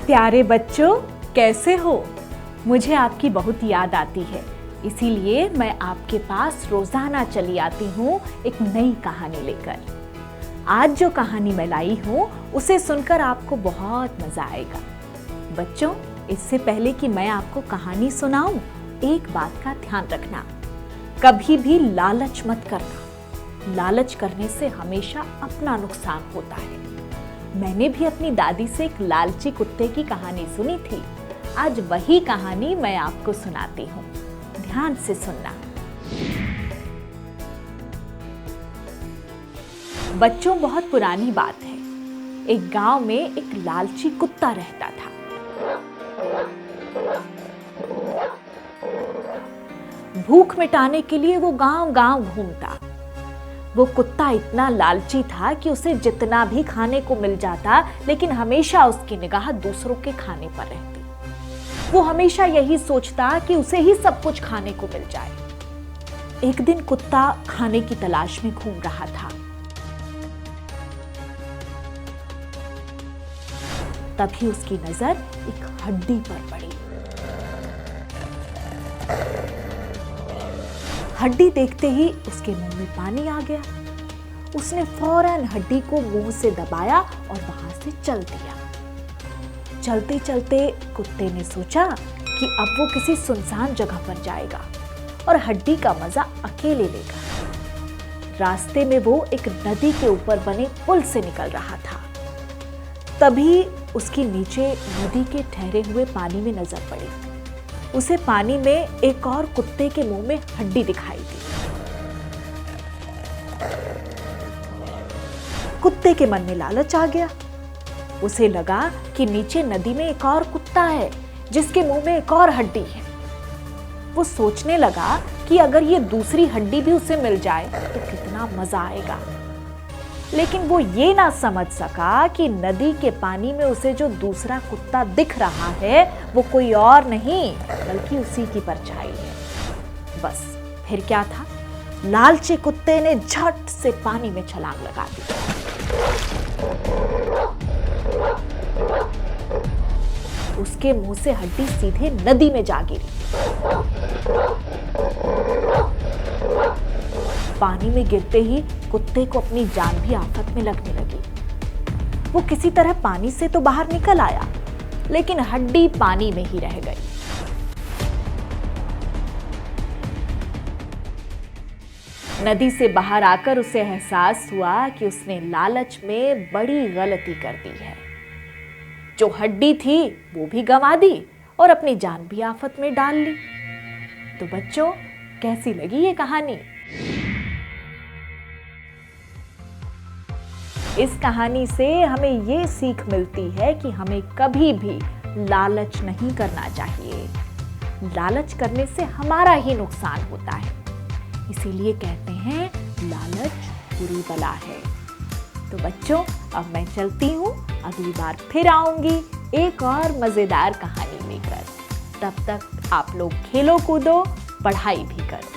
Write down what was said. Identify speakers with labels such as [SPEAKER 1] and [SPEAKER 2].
[SPEAKER 1] प्यारे बच्चों, कैसे हो? मुझे आपकी बहुत याद आती है, इसीलिए मैं आपके पास रोजाना चली आती हूँ एक नई कहानी लेकर। आज जो कहानी मैं लाई हूँ उसे सुनकर आपको बहुत मजा आएगा। बच्चों, इससे पहले कि मैं आपको कहानी सुनाऊं, एक बात का ध्यान रखना, कभी भी लालच मत करना। लालच करने से हमेशा अपना नुकसान होता है। मैंने भी अपनी दादी से एक लालची कुत्ते की कहानी सुनी थी। आज वही कहानी मैं आपको सुनाती हूँ, ध्यान से सुनना। बच्चों, बहुत पुरानी बात है। एक गांव में एक लालची कुत्ता रहता था। भूख मिटाने के लिए वो गांव-गांव घूमता। वो कुत्ता इतना लालची था कि उसे जितना भी खाने को मिल जाता, लेकिन हमेशा उसकी निगाह दूसरों के खाने पर रहती। वो हमेशा यही सोचता कि उसे ही सब कुछ खाने को मिल जाए। एक दिन कुत्ता खाने की तलाश में घूम रहा था। तभी उसकी नजर एक हड्डी पर पड़ी। हड्डी देखते ही उसके मुंह में पानी आ गया। उसने फौरन हड्डी को मुंह से दबाया और वहां से चल दिया। चलते चलते कुत्ते ने सोचा कि अब वो किसी सुनसान जगह पर जाएगा और हड्डी का मजा अकेले लेगा। रास्ते में वो एक नदी के ऊपर बने पुल से निकल रहा था। तभी उसकी नीचे नदी के ठहरे हुए पानी में नजर पड़ी। उसे पानी में एक और कुत्ते के मुंह में हड्डी दिखाई दी। कुत्ते के मन में लालच आ गया। उसे लगा कि नीचे नदी में एक और कुत्ता है जिसके मुंह में एक और हड्डी है। वो सोचने लगा कि अगर ये दूसरी हड्डी भी उसे मिल जाए तो कितना मजा आएगा। लेकिन वो ये ना समझ सका कि नदी के पानी में उसे जो दूसरा कुत्ता दिख रहा है वो कोई और नहीं बल्कि उसी की परछाई है। बस फिर क्या था, लालची कुत्ते ने झट से पानी में छलांग लगा दी। उसके मुंह से हड्डी सीधे नदी में जा गिरी। पानी में गिरते ही कुत्ते को अपनी जान भी आफत में लगने लगी। वो किसी तरह पानी से तो बाहर निकल आया, लेकिन हड्डी पानी में ही रह गई। नदी से बाहर आकर उसे एहसास हुआ कि उसने लालच में बड़ी गलती कर दी है। जो हड्डी थी वो भी गंवा दी और अपनी जान भी आफत में डाल ली। तो बच्चों, कैसी लगी ये कहानी? इस कहानी से हमें ये सीख मिलती है कि हमें कभी भी लालच नहीं करना चाहिए। लालच करने से हमारा ही नुकसान होता है। इसीलिए कहते हैं लालच बुरी बला है। तो बच्चों, अब मैं चलती हूँ। अगली बार फिर आऊंगी एक और मजेदार कहानी लेकर। तब तक आप लोग खेलो कूदो, पढ़ाई भी करो।